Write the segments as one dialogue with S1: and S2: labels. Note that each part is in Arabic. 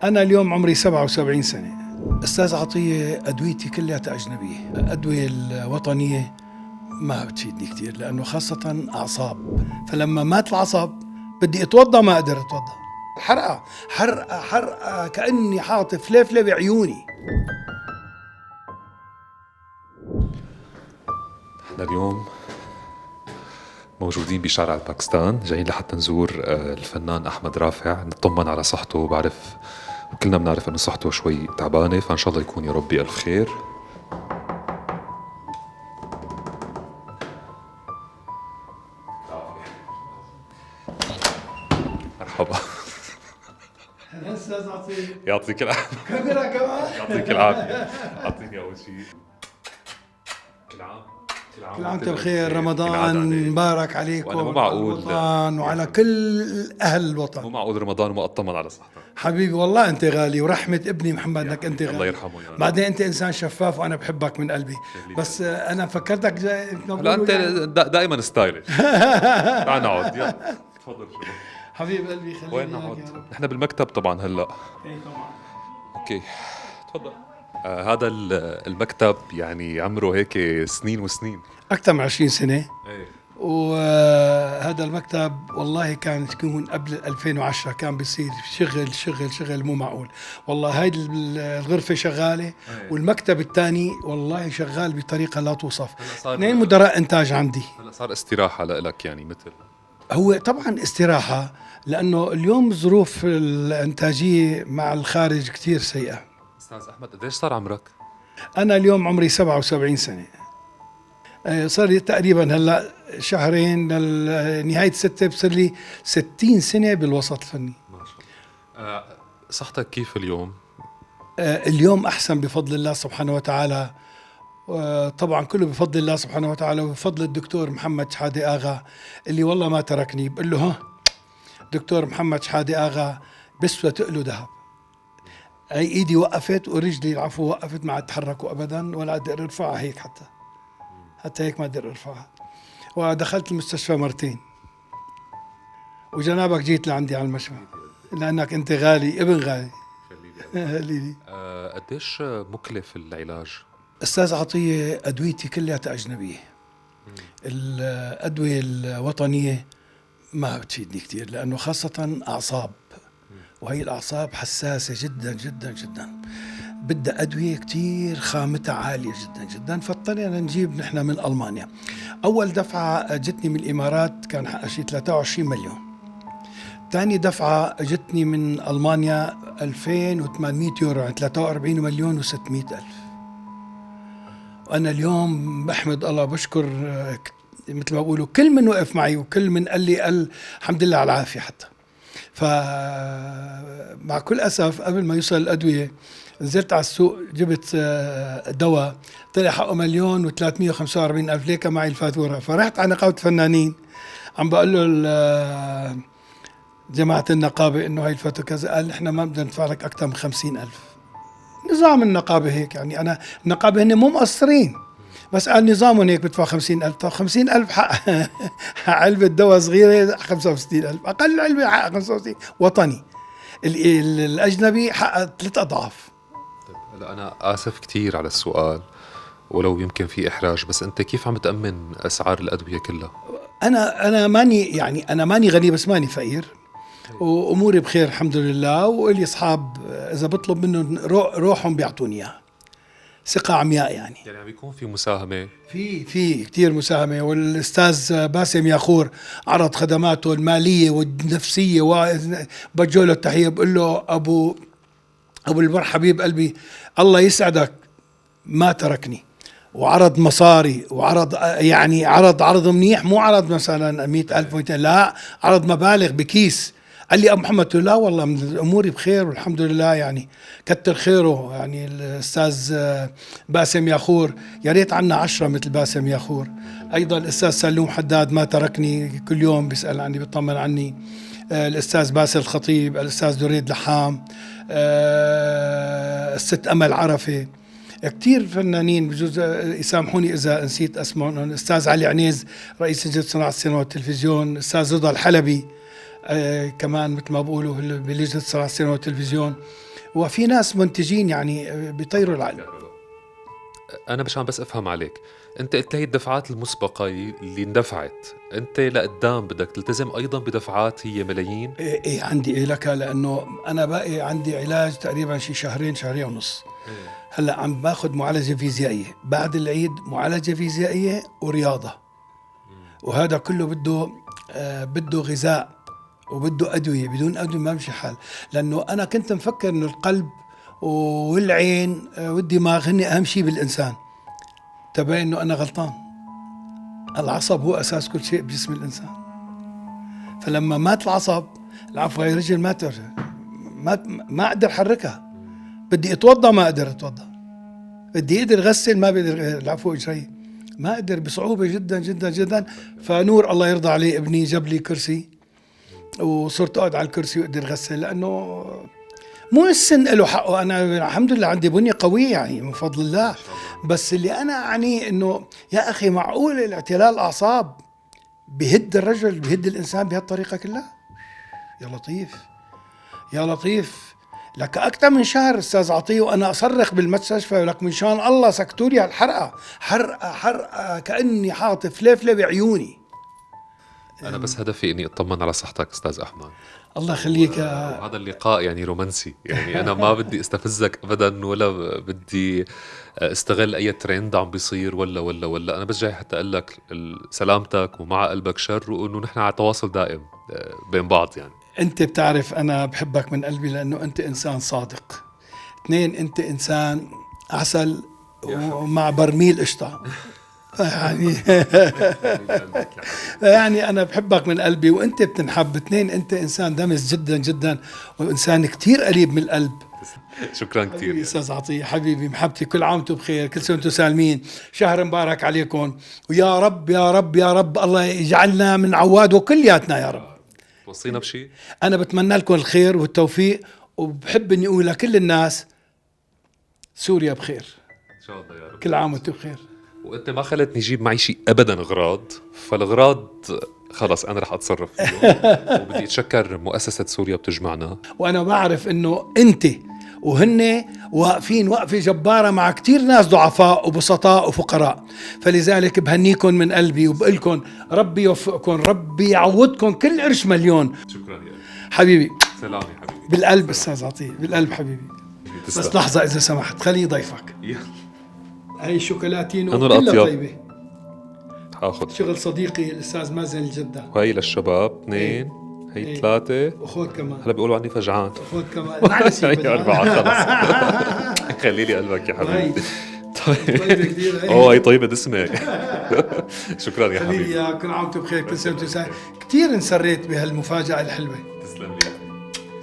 S1: أنا اليوم عمري 77 سنة. أستاذ عطية أدويتي كلها أجنبية. الأدوية الوطنية ما بتفيدني كثير، لأنه خاصة أعصاب، فلما مات العصب بدي أتوضأ ما أقدر أتوضأ. حرقة كأني حاطط فليفلة بعيوني.
S2: احنا اليوم موجودين بشارع باكستان، جايين لحتى نزور الفنان أحمد رافع، نطمن على صحته. وبعرف وكلنا بنعرف انه صحته شوي تعبانة، فإن شاء الله يكون يا رب بألف خير. مرحبا.
S1: أستاذ عطية
S2: يعطيك العافية.
S1: كاميرا كمان.
S2: يعطيك العافية. أعطيني أول شيء.
S1: كل عام وانتم بخير، رمضان مبارك عليكم
S2: مو معقول
S1: الوطن وعلى كل أهل الوطن.
S2: مو معقول رمضان وما أطمن على صحتك
S1: حبيبي والله أنت غالي، ورحمة ابني محمد انك أنت غالي.
S2: الله يرحمه يا رب.
S1: بعدين أنت إنسان شفاف وأنا بحبك من قلبي، بس أنا فكرتك
S2: لا أنت يعني دائما ستايلش. تعال نقعد، يلا تفضل. شو
S1: حبيب قلبي، خليني
S2: وين نقعد؟ نحن بالمكتب طبعا هلا.
S1: ايه طبعا.
S2: اوكي تفضل. هذا المكتب يعني عمره هيك سنين وسنين،
S1: أكثر من 20 سنة.
S2: ايه.
S1: وهذا المكتب والله كان يكون قبل 2010 كان بيصير شغل مو معقول. والله هاي الغرفة شغالة، والمكتب الثاني والله شغال بطريقة لا توصف. اثنين مدراء إنتاج عندي.
S2: هلا صار استراحة لك يعني مثل.
S1: هو طبعا استراحة، لأنه اليوم ظروف الإنتاجية مع الخارج كتير سيئة.
S2: أستاذ أحمد قديش صار عمرك؟
S1: أنا اليوم عمري 77 سنة. صار لي تقريبا هلا شهرين لنهاية 6 بصير لي 60 سنة بالوسط الفني.
S2: ما شاء الله. صحتك كيف اليوم؟
S1: اليوم أحسن بفضل الله سبحانه وتعالى. طبعا كله بفضل الله سبحانه وتعالى وبفضل الدكتور محمد شحادة آغا اللي والله ما تركني. بقول له ها دكتور محمد شحادة آغا بسوى تقله ذهب. هي ايدي وقفت ورجلي العفو وقفت، ما عاد اتحركوا ابدا ولا اقدر ارفعها هيك، حتى هيك ما اقدر ارفعها. ودخلت المستشفى مرتين، وجنابك جيت لعندي على المشفى لانك انت غالي، ابن غالي. خليلي.
S2: قديش مكلف العلاج؟
S1: استاذ عطية ادويتي كلها اجنبية. الادوية الوطنية ما بتفيدني كثير، لانه خاصة اعصاب، وهي الأعصاب حساسة جدا جدا جدا، بدها أدوية كتير خامتها عالية جدا جدا. فاضطرينا نجيب نحن من ألمانيا. أول دفعة جتني من الإمارات كان حقها شي 23 مليون. ثاني دفعة جتني من ألمانيا 2800 يورو، يعني 43 مليون و600 ألف. وأنا اليوم بحمد الله بشكر مثل ما بقولوا كل من وقف معي وكل من قال لي الحمد لله على العافية. حتى فمع كل أسف قبل ما يوصل الأدوية نزلت على السوق جبت دواء طلع حقه 1,345,000 ليك معي الفاتورة. فرحت على نقابة فنانين عم بقول له جماعة النقابة إنه هاي الفاتورة كذا، قال نحن ما بدنا ندفع لك أكثر من 50,000. نظام النقابة هيك، يعني أنا النقابة هن مو مقصرين، بس قال نظامهم هيك بدفع 50,000. طب 50,000 حق علبة دواء صغيرة 65,000، أقل علبة حق 65 وطني. الأجنبي حق 3 أضعاف.
S2: هلا أنا آسف كتير على السؤال ولو يمكن في إحراج، بس أنت كيف عم تأمن أسعار الأدوية كلها؟
S1: أنا ماني غني بس ماني فقير، وأموري بخير الحمد لله. وإلي أصحاب إذا بطلب منهم روحهم بيعطوني إياها، ثقة عمياء يعني
S2: عم بيكون في مساهمة؟
S1: في كتير مساهمة. والأستاذ باسم ياخور عرض خدماته المالية والنفسية، وبجوله التحية بقول له أبو البر حبيب قلبي الله يسعدك ما تركني، وعرض مصاري وعرض يعني عرض منيح، مو عرض مثلا 100,000 200، لا عرض مبالغ بكيس. قال لي أبو محمد، لا والله من أموري بخير والحمد لله، يعني كتر خيره. يعني الأستاذ باسم ياخور يا ريت عنا 10 مثل باسم ياخور. أيضا الأستاذ سلوم حداد ما تركني، كل يوم بيسأل عني بيطمن عني. الأستاذ باسل الخطيب، الأستاذ دريد لحام، الست أمل عرفة، كتير فنانين بجوز يسامحوني إذا نسيت أسمائهم. الأستاذ علي عنيز رئيس لجنة صناعة السينما والتلفزيون، الأستاذ رضا الحلبي كمان مثل ما بقولوا بلجنة صناعة السينما والتلفزيون. وفي ناس منتجين يعني بيطيروا العقل.
S2: انا مش عم بس افهم عليك، انت قلت لي الدفعات المسبقه اللي اندفعت، انت لقدام بدك تلتزم ايضا بدفعات هي ملايين؟
S1: إيه عندي لك، لانه انا باقي عندي علاج تقريبا شي شهرين ونص. هلا عم باخذ معالجه فيزيائيه، بعد العيد معالجه فيزيائيه ورياضه، وهذا كله بده غذاء وبده ادويه، بدون ادويه ما بمشي حال. لانه انا كنت مفكر انه القلب والعين والدماغ هن اهم شيء بالانسان، تبين انه انا غلطان. العصب هو اساس كل شيء بجسم الانسان. فلما مات العصب، العفو، هاي رجل ما ترجع، ما اقدر احركها. بدي اتوضا ما اقدر اتوضا، بدي اقدر اغسل ما بقدر، العفو، اجري ما اقدر، بصعوبه جدا جدا جدا. فنور الله يرضى عليه ابني جاب لي كرسي، وصرت اقعد على الكرسي واقدر اغسل، لانه مو السن له حقه. انا الحمد لله عندي بنيه قويه يعني من فضل الله. بس اللي انا اعني انه يا اخي، معقول الاعتلال الاعصاب بهد الرجل، بهد الانسان بهالطريقه كلها؟ يا لطيف يا لطيف. لك اكثر من شهر استاذ عطيه وانا اصرخ بالمستشفى، لك من شان الله سكتوا لي هالحرقه، حرقه كاني حاطط فليفله بعيوني.
S2: انا بس هدفي اني اطمن على صحتك استاذ احمد.
S1: الله يخليك.
S2: هذا اللقاء يعني رومانسي، يعني انا ما بدي استفزك ابدا، ولا بدي استغل اي ترند عم بيصير ولا انا بس جاي حتى اقول لك سلامتك ومع قلبك شر، وانه نحن على تواصل دائم بين بعض. يعني
S1: انت بتعرف انا بحبك من قلبي، لانه انت انسان صادق. اثنين، انت انسان عسل ومع برميل قشطه يعني يعني انا بحبك من قلبي وانت بتنحب. اثنين، انت انسان دمس جدا جدا، وانسان كتير قريب من القلب.
S2: شكرا كثير
S1: استاذ عطيه حبيبي، محبتي، كل عام وانتم بخير، كل سنه وانتم سالمين، شهر مبارك عليكم، ويا رب يا رب يا رب الله يجعلنا من عواد وكلياتنا يا رب.
S2: توصينا بشيء؟
S1: انا بتمنى لكم الخير والتوفيق، وبحب اني اقول لكل الناس سوريا بخير
S2: ان شاء الله يا رب.
S1: كل عام وانتم بخير.
S2: وانت ما خلتني اجيب معي شيء ابدا اغراض، فالاغراض خلص انا رح اتصرف فيهم. وبدي اتشكر مؤسسه سوريا بتجمعنا،
S1: وانا بعرف انه انت وهن واقفين وقفه جباره مع كتير ناس ضعفاء وبسطاء وفقراء، فلذلك بهنيكم من قلبي وبقلكم ربي يوفقكم، ربي يعوضكم كل قرش مليون.
S2: شكرا يا
S1: حبيبي.
S2: سلام يا حبيبي.
S1: بالقلب استاذ عطيه، بالقلب حبيبي. بس لحظه اذا سمحت، خليه ضيفك. هاي شوكولاتينو كلها طيبه،
S2: حاخذ.
S1: شغل صديقي الاستاذ مازن الجدة.
S2: وهي للشباب 2، هي 3،
S1: وخذ كمان.
S2: هلا بيقولوا عني فجعان.
S1: خذ كمان.
S2: هي 4 خلص. خلي لي قلبك يا حبيبي.
S1: طيبة كثير.
S2: هي طيبة دسمة. شكرا يا حبيبي.
S1: يا كل عام وانتم بخير، كل سنة وانتم سعيد. كثير انسريت بهالمفاجأة الحلوة.
S2: تسلم لي.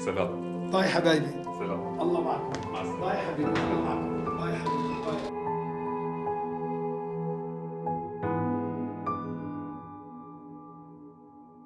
S2: سلام.
S1: باي حبايبي.
S2: سلام.
S1: الله معكم. باي حبيبي. الله معكم.